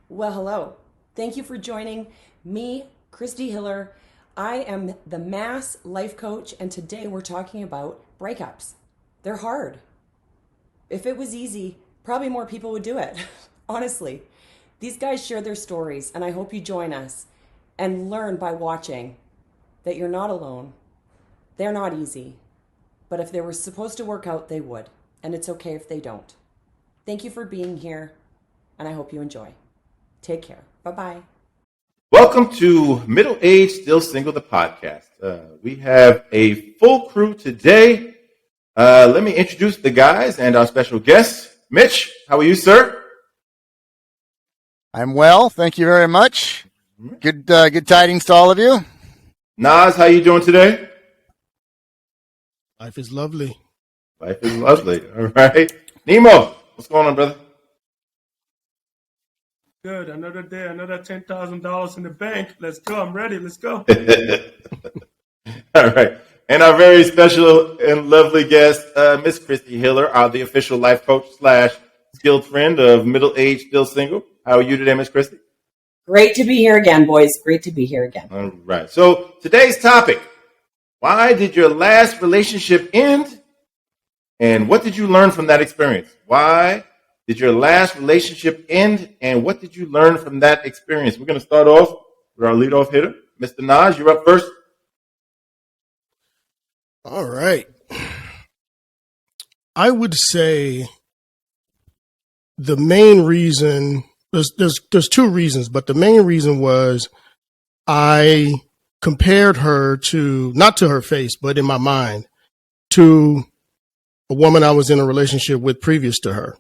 Well, hello. Thank you for joining me, Christy Hiller. I am the Mass Life Coach, and today we're talking about breakups. They're hard. If it was easy, probably more people would do it. Honestly, these guys share their stories, and I hope you join us and learn by watching that you're not alone. They're not easy, but if they were supposed to work out, they would, and it's okay if they don't. Thank you for being here, and I hope you enjoy. Take care. Bye-bye. Welcome to Middle Age Still Single, the podcast. We have a full crew today. Let me introduce the guys and our special guest. Mitch, how are you, sir? I'm well. Thank you very much. Good tidings to all of you. Nas, how you doing today? Life is lovely. Life is lovely. All right. Nemo, what's going on, brother? Good. Another day, another $10,000 in the bank. Let's go. I'm ready. Let's go. All right. And our very special and lovely guest, Miss Christy Hiller, the official life coach / skilled friend of Middle Age Still Single. How are you today, Miss Christy? Great to be here again, boys. Great to be here again. All right. So today's topic, why did your last relationship end? And what did you learn from that experience? Why did your last relationship end? And what did you learn from that experience? We're going to start off with our leadoff hitter. Mr. Nas, you're up first. All right. I would say the main reason, there's two reasons, but the main reason was I compared her to, not to her face, but in my mind, to a woman I was in a relationship with previous to her.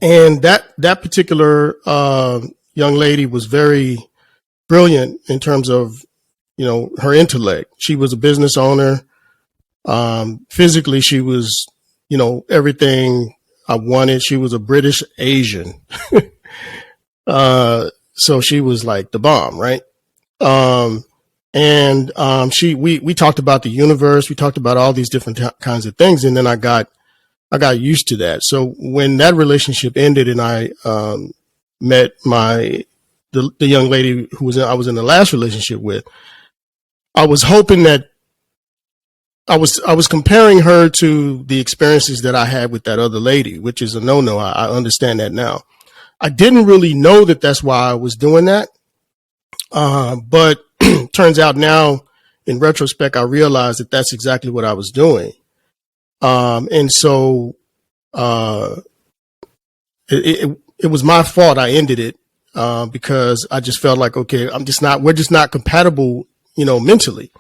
And that particular young lady was very brilliant in terms of, her intellect. She was a business owner. Physically, she was, everything I wanted. She was a British Asian. So she was like the bomb, right? We talked about the universe. We talked about all these different kinds of things. And then I got used to that. So when that relationship ended and I met the young lady I was in the last relationship with, I was hoping that I was comparing her to the experiences that I had with that other lady, which is a no-no. I understand that now. I didn't really know that that's why I was doing that. But turns out now in retrospect, I realized that that's exactly what I was doing. And so it was my fault I ended it because I just felt like, okay, we're just not compatible, mentally.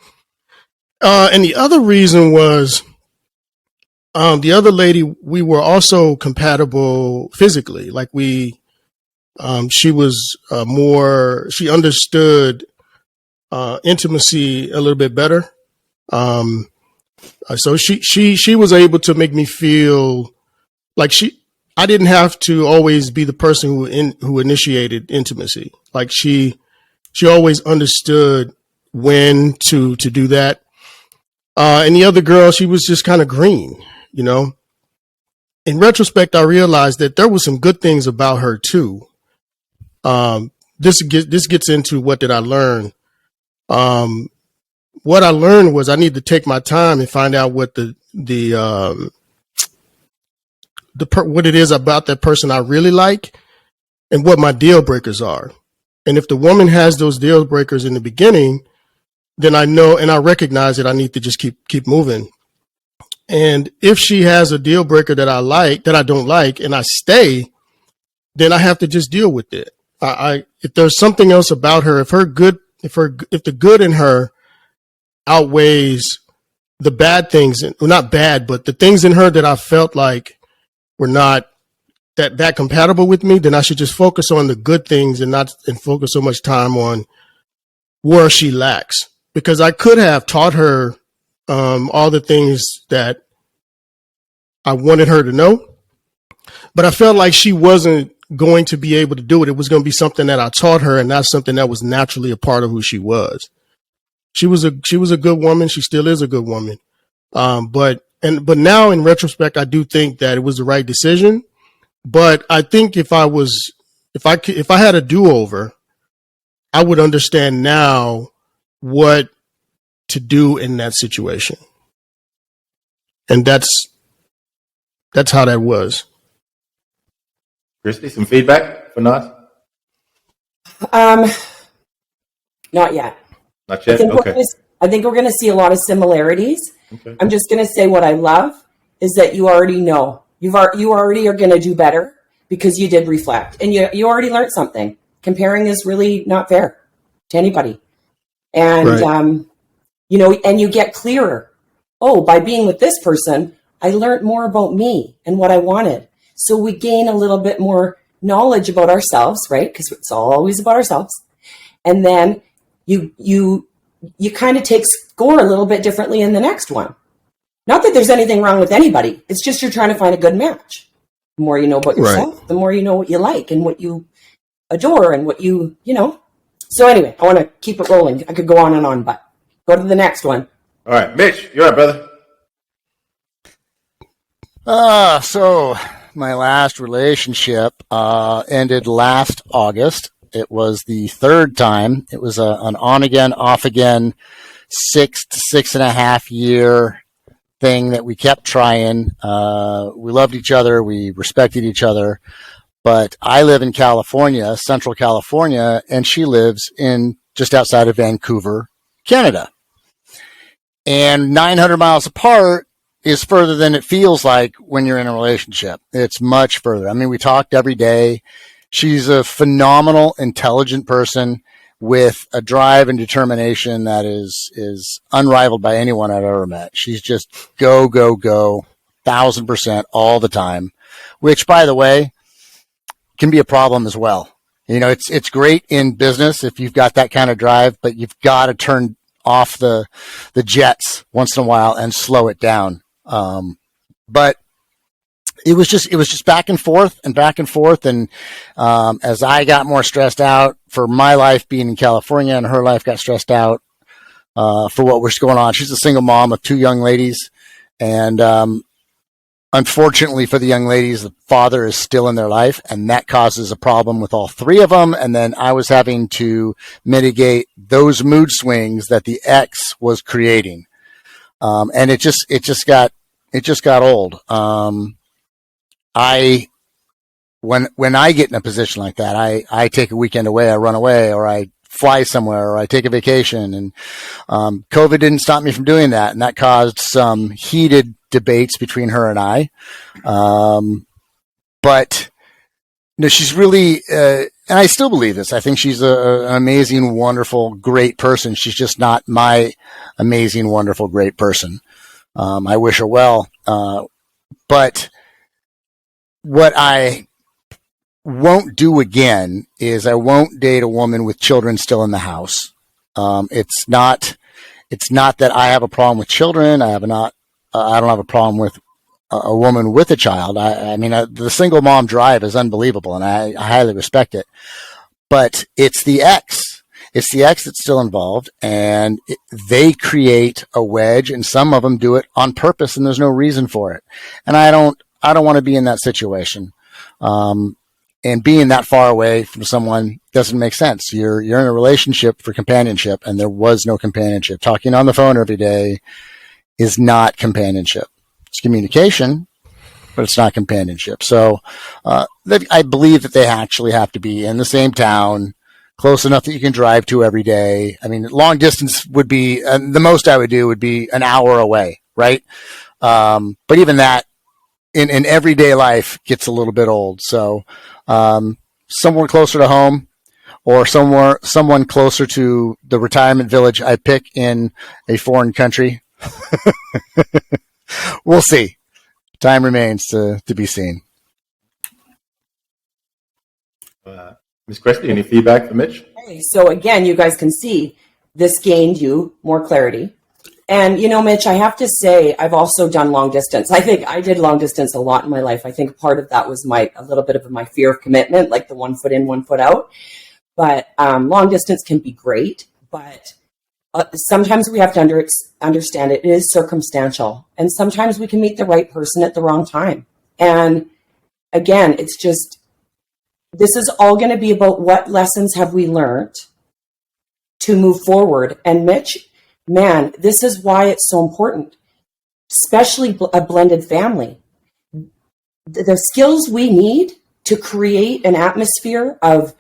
And the other reason was the other lady, we were also compatible physically. Like she was she understood intimacy a little bit better. So she was able to make me feel like I didn't have to always be the person who initiated intimacy. Like she always understood when to do that. And the other girl, she was just kind of green, In retrospect, I realized that there was some good things about her too. This gets into what did I learn? What I learned was I need to take my time and find out what what it is about that person I really like and what my deal breakers are. And if the woman has those deal breakers in the beginning, then I know and I recognize that I need to just keep moving. And if she has a deal breaker that I don't like, and I stay, then I have to just deal with it. If there's something else about her, if the good in her outweighs the bad things, well, not bad, but the things in her that I felt like were not that compatible with me, then I should just focus on the good things and focus so much time on where she lacks. Because I could have taught her all the things that I wanted her to know, but I felt like she wasn't going to be able to do it. It was going to be something that I taught her and not something that was naturally a part of who she was. She was a good woman. She still is a good woman. But now in retrospect, I do think that it was the right decision But I think if I had a do-over, I would understand now what to do in that situation. And that's how that was. Christy, some feedback for Nas? Not yet. Not yet? Okay. I think we're gonna see a lot of similarities. Okay. I'm just gonna say what I love is that you already know. You already are gonna do better because you did reflect and you already learned something. Comparing is really not fair to anybody. And Right. and you get clearer. Oh, by being with this person, I learned more about me and what I wanted. So we gain a little bit more knowledge about ourselves, right? Because it's always about ourselves. And then you kind of take score a little bit differently in the next one. Not that there's anything wrong with anybody. It's just you're trying to find a good match. The more you know about yourself, Right. the more you know what you like and what you adore and what you know. So anyway, I want to keep it rolling. I could go on and on, but go to the next one. All right. Mitch, you're up, brother. So my last relationship ended last August. It was the third time. It was an on again, off again, 6 to 6.5 year thing that we kept trying. We loved each other. We respected each other. But I live in California, Central California, and she lives in just outside of Vancouver, Canada. And 900 miles apart is further than it feels like when you're in a relationship. It's much further. I mean, we talked every day. She's a phenomenal, intelligent person with a drive and determination that is unrivaled by anyone I've ever met. She's just go, go, go, 1,000% all the time, which, by the way, can be a problem as well. You know, it's great in business if you've got that kind of drive, but you've got to turn off the jets once in a while and slow it down. But it was just back and forth and back and forth. And as I got more stressed out for my life being in California, and her life got stressed out for what was going on. She's a single mom of 2 young ladies, and unfortunately for the young ladies, the father is still in their life, and that causes a problem with all 3 of them. And then I was having to mitigate those mood swings that the ex was creating, and it just got old. When I get in a position like that, I take a weekend away, I run away, or I fly somewhere, or I take a vacation. And COVID didn't stop me from doing that, and that caused some heated debates between her and I. But no, she's really, and I still believe this. I think she's an amazing, wonderful, great person. She's just not my amazing, wonderful, great person. I wish her well, but what I won't do again is I won't date a woman with children still in the house. It's not that I have a problem with children. I don't have a problem with a woman with a child. I mean, the single mom drive is unbelievable, and I highly respect it. But it's the ex. It's the ex that's still involved, and they create a wedge, and some of them do it on purpose, and there's no reason for it. And I don't want to be in that situation. And being that far away from someone doesn't make sense. You're in a relationship for companionship, and there was no companionship. Talking on the phone every day is not companionship. It's communication, but it's not companionship. So I believe that they actually have to be in the same town, close enough that you can drive to every day. I mean, long distance would be the most I would do would be an hour away, right? But even that in everyday life gets a little bit old. So somewhere closer to home, or someone closer to the retirement village I pick in a foreign country. We'll see. Time remains to be seen. Ms. Christie, any feedback for Mitch? Okay, so again, you guys can see this gained you more clarity. And, Mitch, I have to say, I've also done long distance. I think I did long distance a lot in my life. I think part of that was a little bit of my fear of commitment, like the 1 foot in, 1 foot out. But long distance can be great, but sometimes we have to understand it is circumstantial. And sometimes we can meet the right person at the wrong time. And again, it's just, this is all going to be about what lessons have we learned to move forward. And Mitch, man, this is why it's so important, especially a blended family. The skills we need to create an atmosphere of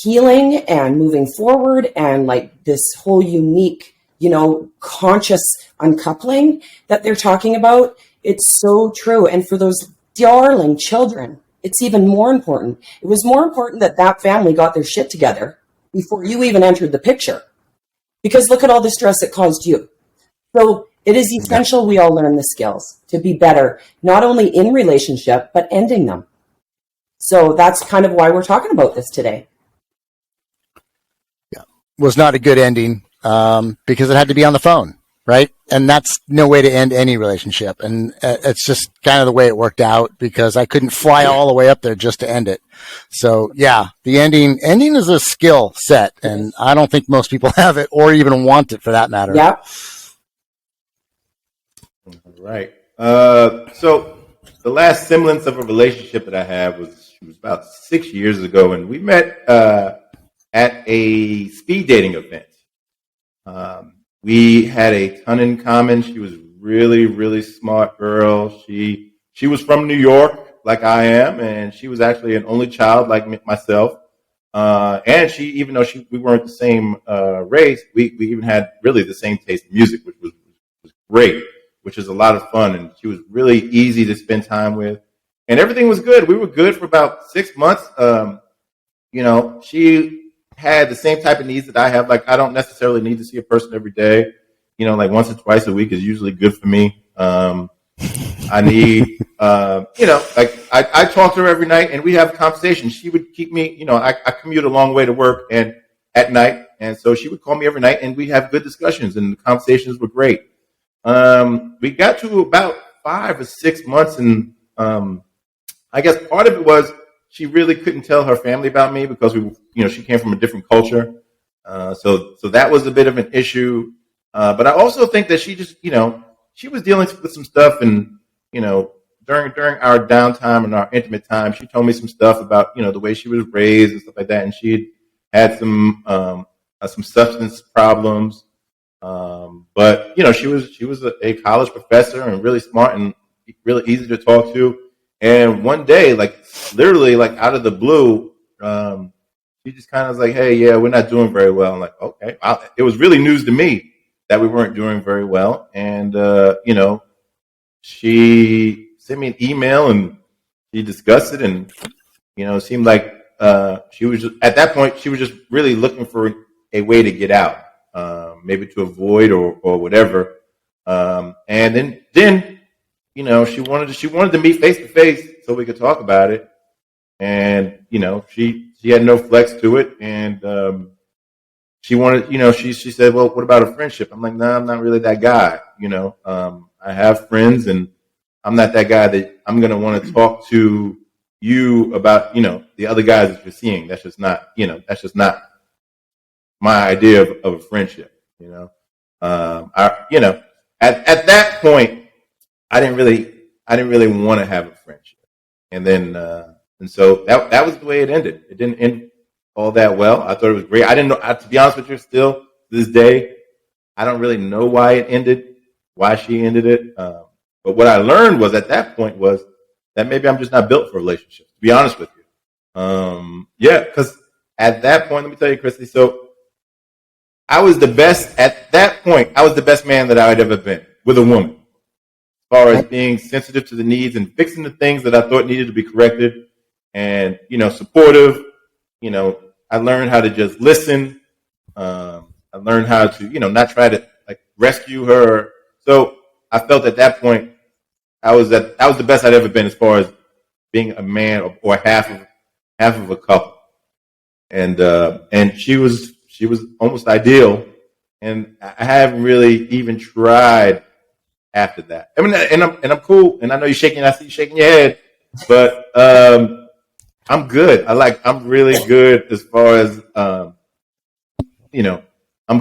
healing and moving forward, and like this whole unique, conscious uncoupling that they're talking about. It's so true. And for those darling children, it's even more important. It was more important that that family got their shit together before you even entered the picture, because look at all the stress it caused you. So it is essential we all learn the skills to be better, not only in relationship, but ending them. So that's kind of why we're talking about this today. Yeah. Was not a good ending because it had to be on the phone, right? And that's no way to end any relationship. And it's just kind of the way it worked out, because I couldn't fly all the way up there just to end it. So yeah, the ending is a skill set, and I don't think most people have it or even want it for that matter. Yep. Right. So the last semblance of a relationship that I had was about 6 years ago, and we met at a speed dating event. We had a ton in common. She was really, really smart girl. She was from New York, like I am, and she was actually an only child, like myself. And she, even though we weren't the same race, we even had really the same taste in music, which was great, which is a lot of fun. And she was really easy to spend time with, and everything was good. We were good for about 6 months. She had the same type of needs that I have. Like, I don't necessarily need to see a person every day. Like once or twice a week is usually good for me. I need, I talk to her every night and we have a conversation. She would keep me, I commute a long way to work and at night. And so she would call me every night and we'd have good discussions, and the conversations were great. We got to about 5 or 6 months, and I guess part of it was she really couldn't tell her family about me because she came from a different culture. So that was a bit of an issue. But I also think that she just, she was dealing with some stuff, and, during our downtime and our intimate time, she told me some stuff about, the way she was raised and stuff like that. And she had some substance problems. But she was a college professor and really smart and really easy to talk to. And one day, literally out of the blue, she just kind of was like, "Hey, yeah, we're not doing very well." I'm like, "Okay." It was really news to me that we weren't doing very well. And, she sent me an email and she discussed it, and, it seemed like, she was just, at that point, she was just really looking for a way to get out, maybe to avoid or whatever. And then, she wanted to meet face to face so we could talk about it. And, she had no flex to it. And, she wanted, she said, "Well, what about a friendship?" I'm like, "No, I'm not really that guy. I have friends, and I'm not that guy that I'm going to want to talk to you about, the other guys that you're seeing. That's just not my idea of a friendship, at that point, I didn't really want to have a friendship. And then, and so that was the way it ended. It didn't end all that well. I thought it was great. I didn't know, to be honest with you, still to this day, I don't really know why it ended, why she ended it. But what I learned was at that point was that maybe I'm just not built for relationships, to be honest with you. Because at that point, let me tell you, Christy, so at that point, I was the best man that I had ever been with a woman, as far as being sensitive to the needs and fixing the things that I thought needed to be corrected, and, supportive. I learned how to just listen. I learned how to, not try to rescue her. So I felt at that point I was the best I'd ever been as far as being a man or half of a couple. And she was almost ideal, and I haven't really even tried after that. I mean, and I'm cool, and I know I see you shaking your head, but I'm good. I'm really good as far as I'm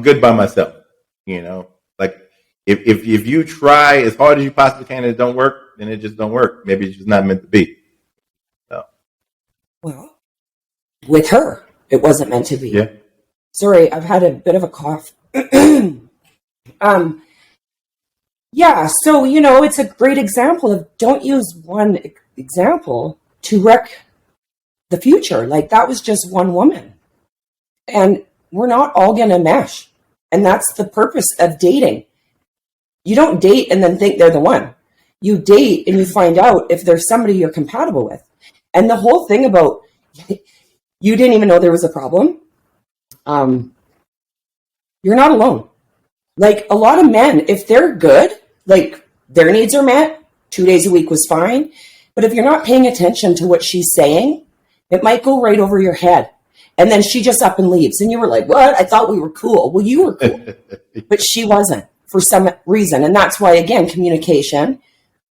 good by myself. If you try as hard as you possibly can and it don't work, then it just don't work. Maybe it's just not meant to be. So. Well, with her, it wasn't meant to be. Yeah. Sorry, I've had a bit of a cough. Yeah, so, it's a great example of don't use one example to wreck the future. Like, that was just one woman. And we're not all going to mesh. And that's the purpose of dating. You don't date and then think they're the one. You date and you find out if there's somebody you're compatible with. And the whole thing about you didn't even know there was a problem. You're not alone. Like, a lot of men, if they're good, like their needs are met, 2 days a week was fine. But if you're not paying attention to what she's saying, it might go right over your head. And then she just up and leaves. And you were like, what? I thought we were cool. Well, you were cool. But she wasn't for some reason. And that's why, again, communication.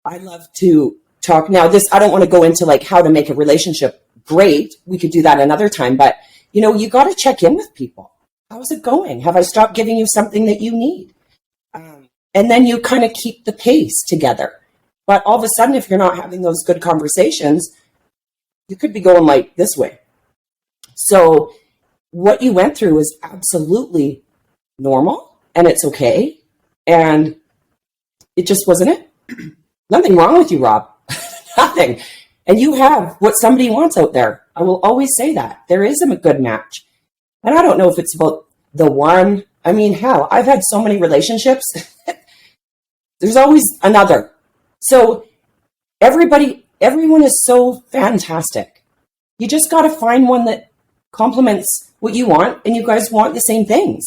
I love to talk. Now, I don't want to go into like how to make a relationship great. We could do that another time. But, you got to check in with people. How's it going? Have I stopped giving you something that you need? And then you kind of keep the pace together. But all of a sudden, if you're not having those good conversations, you could be going like this way. So what you went through is absolutely normal and it's okay. And it just wasn't it. Nothing wrong with you, Rob. Nothing. And you have what somebody wants out there. I will always say that. There is a good match. And I don't know if it's about the one. I mean, hell, I've had so many relationships. There's always another. So everyone is so fantastic. You just got to find one that complements what you want, and you guys want the same things.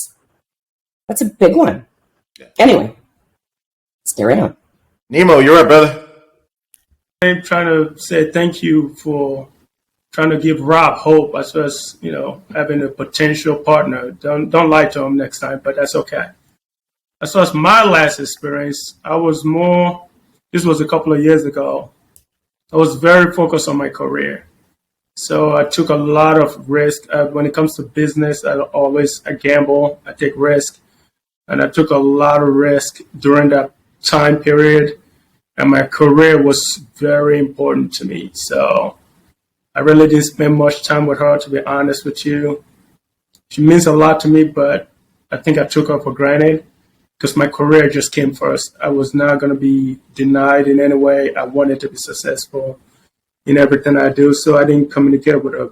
That's a big one. Yeah. Anyway, let's carry on. Nemo, you're up, brother. I'm trying to say thank you for trying to give Rob hope as well as, having a potential partner. Don't lie to him next time, but that's okay. As far as my last experience, this was a couple of years ago. I was very focused on my career. So I took a lot of risk. When it comes to business, I gamble, I take risk. And I took a lot of risk during that time period. And my career was very important to me. So I really didn't spend much time with her, to be honest with you. She means a lot to me, but I think I took her for granted because my career just came first. I was not going to be denied in any way. I wanted to be successful in everything I do, so I didn't communicate with her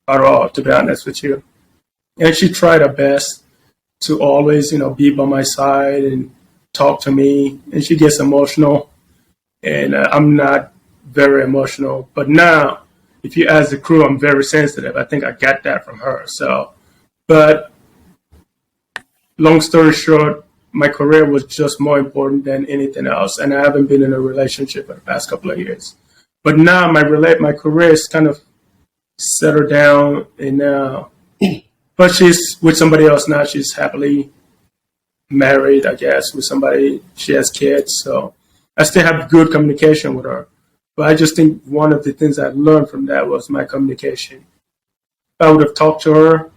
at all, to be honest with you. And she tried her best to always, be by my side and talk to me. And she gets emotional, and I'm not very emotional. But now, if you ask the crew, I'm very sensitive. I think I got that from her. So, but long story short, my career was just more important than anything else. And I haven't been in a relationship for the past couple of years. But now my career is kind of settled down, and but she's with somebody else now. She's happily married, I guess, with somebody. She has kids, so I still have good communication with her. But I just think one of the things I learned from that was my communication. If I would have talked to her,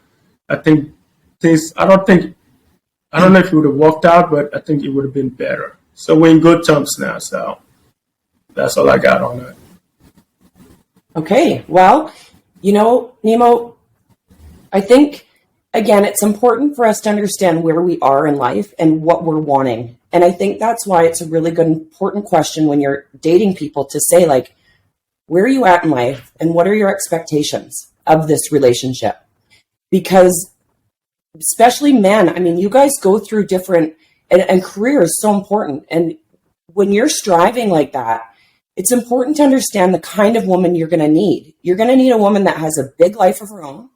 I think I don't know if it would have worked out, but I think it would have been better. So we're in good terms now. So that's all I got on that. Okay. Well, Nemo, I think, again, it's important for us to understand where we are in life and what we're wanting. And I think that's why it's a really good, important question when you're dating people to say, like, where are you at in life and what are your expectations of this relationship? Because especially men, I mean, you guys go through different, and career is so important. And when you're striving like that, it's important to understand the kind of woman you're going to need. You're going to need a woman that has a big life of her own.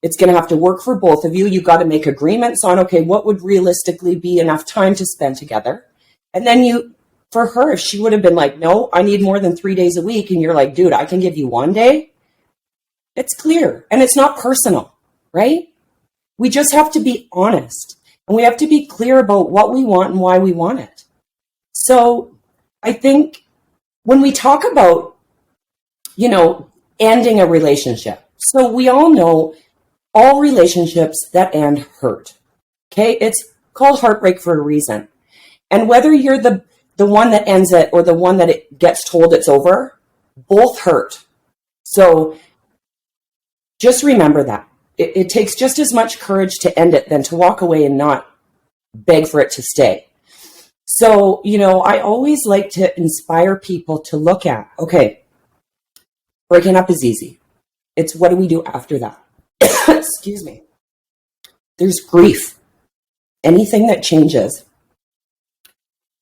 It's going to have to work for both of you. You got to make agreements on, okay, what would realistically be enough time to spend together? And then for her, if she would have been like, no, I need more than 3 days a week. And you're like, dude, I can give you 1 day. It's clear. And it's not personal, right? We just have to be honest. And we have to be clear about what we want and why we want it. So I think when we talk about, ending a relationship, so we all know all relationships that end hurt. Okay. It's called heartbreak for a reason. And whether you're the the one that ends it or the one that it gets told it's over, both hurt. So just remember that. It takes just as much courage to end it than to walk away and not beg for it to stay. So, I always like to inspire people to look at, okay, breaking up is easy. It's what do we do after that? Excuse me. There's grief. Anything that changes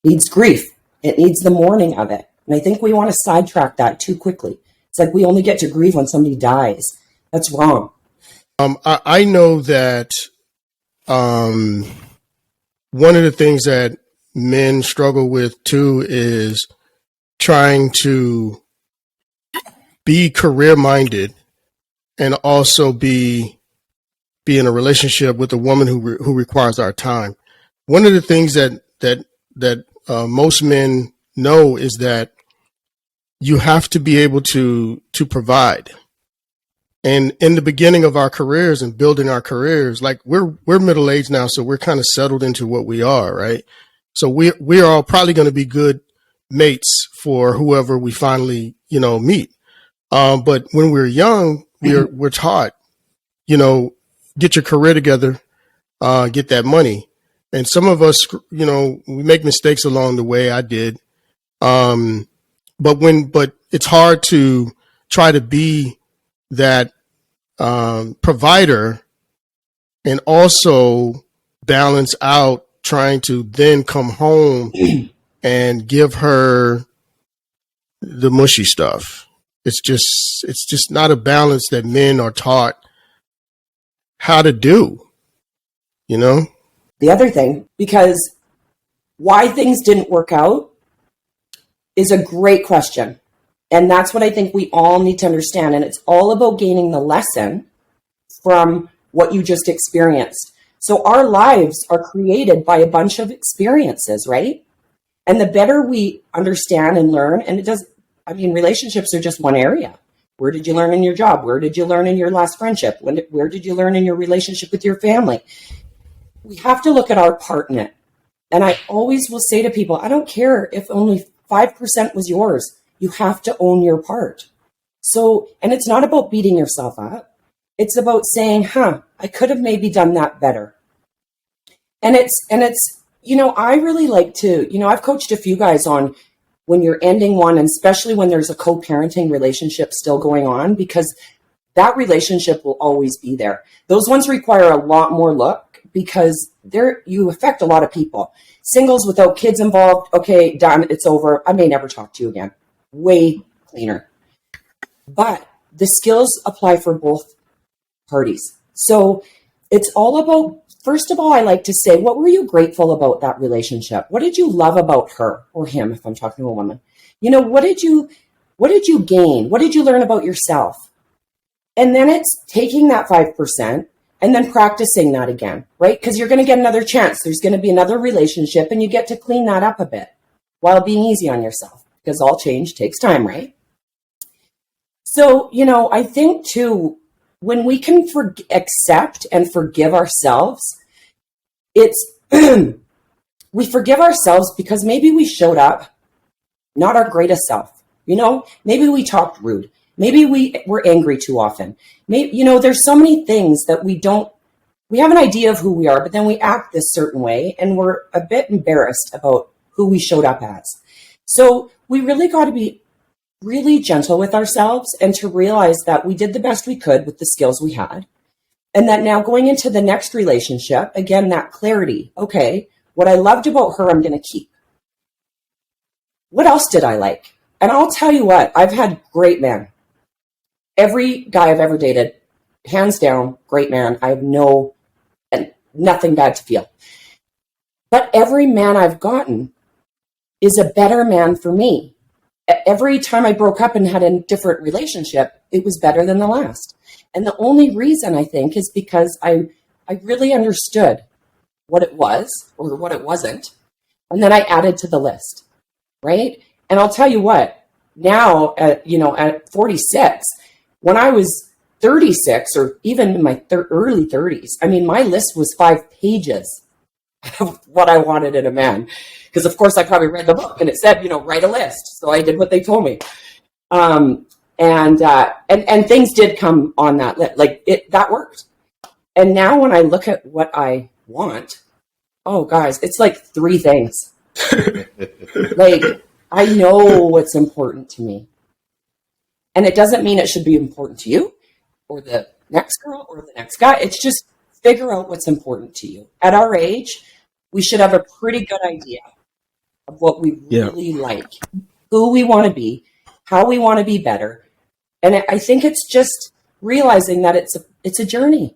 needs grief. It needs the mourning of it. And I think we want to sidetrack that too quickly. It's like we only get to grieve when somebody dies. That's wrong. I know that one of the things that men struggle with too is trying to be career minded and also be in a relationship with a woman who requires our time. One of the things that most men know is that you have to be able to provide. And in the beginning of our careers and building our careers, like we're middle-aged now, so we're kind of settled into what we are, right? So we're all probably going to be good mates for whoever we finally, meet. But when we're young, we're taught, get your career together, get that money. And some of us, we make mistakes along the way. I did. But it's hard to try to be that provider and also balance out trying to then come home and give her the mushy stuff. It's just not a balance that men are taught how to do, The other thing, because why things didn't work out is a great question. And that's what I think we all need to understand. And it's all about gaining the lesson from what you just experienced. So our lives are created by a bunch of experiences, right? And the better we understand and learn, and relationships are just one area. Where did you learn in your job? Where did you learn in your last friendship? Where did you learn in your relationship with your family? We have to look at our part in it. And I always will say to people, I don't care if only 5% was yours. You have to own your part. So, and it's not about beating yourself up. It's about saying, I could have maybe done that better. And it's, I really like to, I've coached a few guys on when you're ending one, and especially when there's a co-parenting relationship still going on, because that relationship will always be there. Those ones require a lot more look because you affect a lot of people. Singles without kids involved, okay, done, it's over. I may never talk to you again. Way cleaner. But the skills apply for both parties. So it's all about, first of all, I like to say, what were you grateful about that relationship? What did you love about her or him, if I'm talking to a woman? What did you gain? What did you learn about yourself? And then it's taking that 5% and then practicing that again, right? Because you're going to get another chance. There's going to be another relationship and you get to clean that up a bit while being easy on yourself, because all change takes time, right? So, I think too, when we can accept and forgive ourselves, it's we forgive ourselves because maybe we showed up not our greatest self. Maybe we talked rude. Maybe we were angry too often. Maybe, there's so many things that we have an idea of who we are, but then we act this certain way and we're a bit embarrassed about who we showed up as. So we really got to be really gentle with ourselves and to realize that we did the best we could with the skills we had. And that now going into the next relationship, again, that clarity, okay, what I loved about her, I'm going to keep. What else did I like? And I'll tell you what, I've had great men. Every guy I've ever dated, hands down, great man. I have nothing bad to feel. But every man I've gotten is a better man for me. Every time I broke up and had a different relationship, it was better than the last. And the only reason, I think, is because I really understood what it was or what it wasn't. And then I added to the list, right? And I'll tell you what, now, at 46, when I was 36 or even in my early 30s, my list was 5 pages. what I wanted in a man. Because of course I probably read the book and it said, write a list. So I did what they told me. And things did come on that list. Like that worked. And now when I look at what I want, oh guys, it's like 3 things. Like I know what's important to me. And it doesn't mean it should be important to you or the next girl or the next guy. It's just figure out what's important to you. At our age, we should have a pretty good idea of what we really like, who we want to be, how we want to be better. And I think it's just realizing that it's a journey.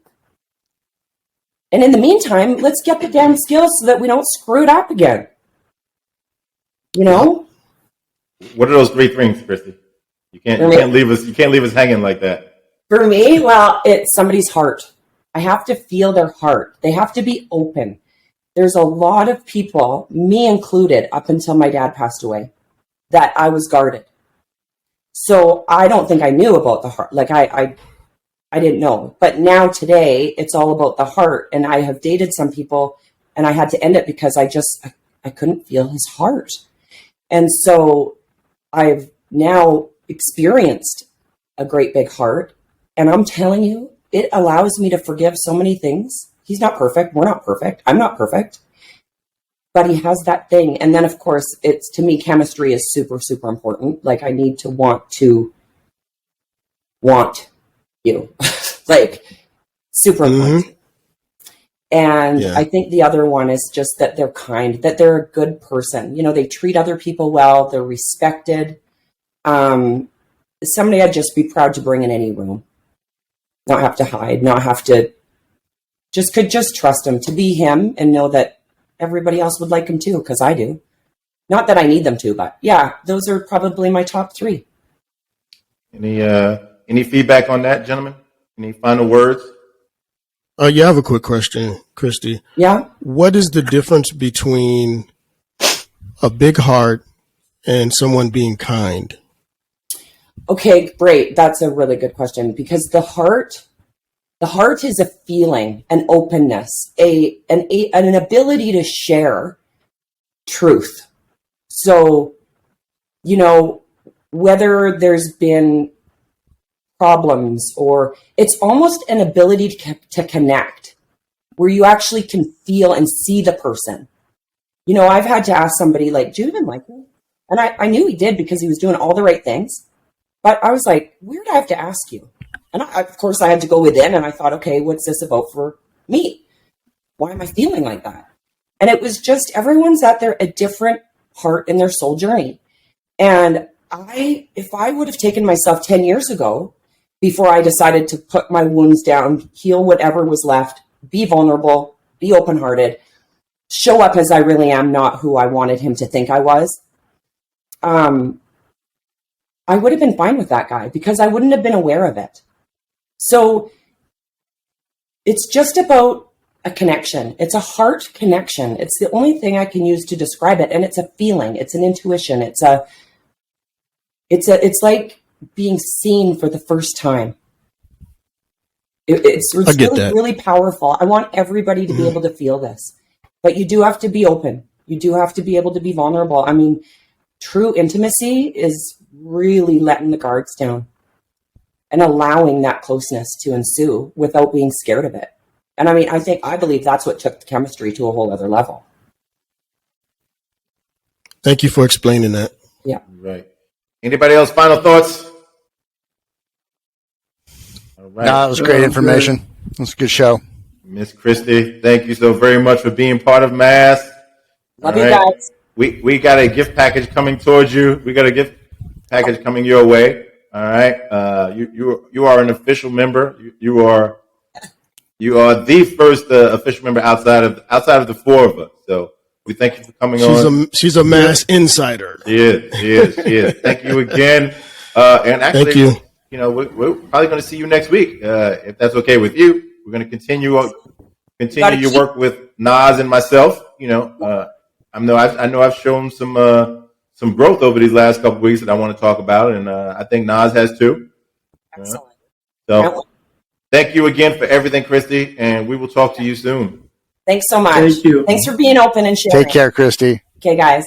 And in the meantime, let's get the damn skills so that we don't screw it up again. What are those 3 things, Christy? You can't leave us hanging like that. For me, well, it's somebody's heart. I have to feel their heart. They have to be open. There's a lot of people, me included, up until my dad passed away, that I was guarded. So I don't think I knew about the heart. Like I didn't know. But now today, it's all about the heart. And I have dated some people and I had to end it because I couldn't feel his heart. And so I've now experienced a great big heart. And I'm telling you, it allows me to forgive so many things. He's not perfect. We're not perfect. I'm not perfect. But he has that thing. And then, of course, to me, chemistry is super, super important. Like, I need to want you. Like, super important. And I think the other one is just that they're kind, that they're a good person. They treat other people well. They're respected. Somebody I'd just be proud to bring in any room. Not have to hide, not have to, could just trust him to be him and know that everybody else would like him too, because I do. Not that I need them to, but yeah, those are probably my top 3. Any feedback on that, gentlemen? Any final words? I have a quick question, Christy. Yeah. What is the difference between a big heart and someone being kind? Okay, great. That's a really good question, because the heart is a feeling, an openness, an ability to share truth. So, whether there's been problems or it's almost an ability to connect where you actually can feel and see the person. I've had to ask somebody like, do you even like me? And I knew he did because he was doing all the right things. But I was like, weird, I have to ask you. And of course, I had to go within and I thought, okay, what's this about for me? Why am I feeling like that? And it was just everyone's at a different part in their soul journey. And if I would have taken myself 10 years ago, before I decided to put my wounds down, heal whatever was left, be vulnerable, be open-hearted, show up as I really am, not who I wanted him to think I was, I would have been fine with that guy because I wouldn't have been aware of it. So it's just about a connection. It's a heart connection. It's the only thing I can use to describe it. And it's a feeling. It's an intuition. It's like being seen for the first time. It's really powerful. I want everybody to be able to feel this, but you do have to be open. You do have to be able to be vulnerable. I mean, true intimacy is really letting the guards down and allowing that closeness to ensue without being scared of it. And I believe that's what took the chemistry to a whole other level. Thank you for explaining that. Yeah. Right. Anybody else? Final thoughts? All right. No, it was great information. It was a good show. Miss Christy, thank you so very much for being part of Mass. Love you guys. We got a gift package coming towards you. We got a gift package coming your way. All right. You are an official member. You are the first official member outside of the 4 of us. So we thank you for coming on. She's a Mass insider. She is. Thank you again. And actually, thank you. We're probably going to see you next week if that's okay with you. We're going to continue your work with Nas and myself. I know I've shown some growth over these last couple of weeks that I want to talk about, and I think Nas has too. Excellent. So thank you again for everything, Christy, and we will talk to you soon. Thanks so much. Thank you. Thanks for being open and sharing. Take care, Christy. Okay, guys.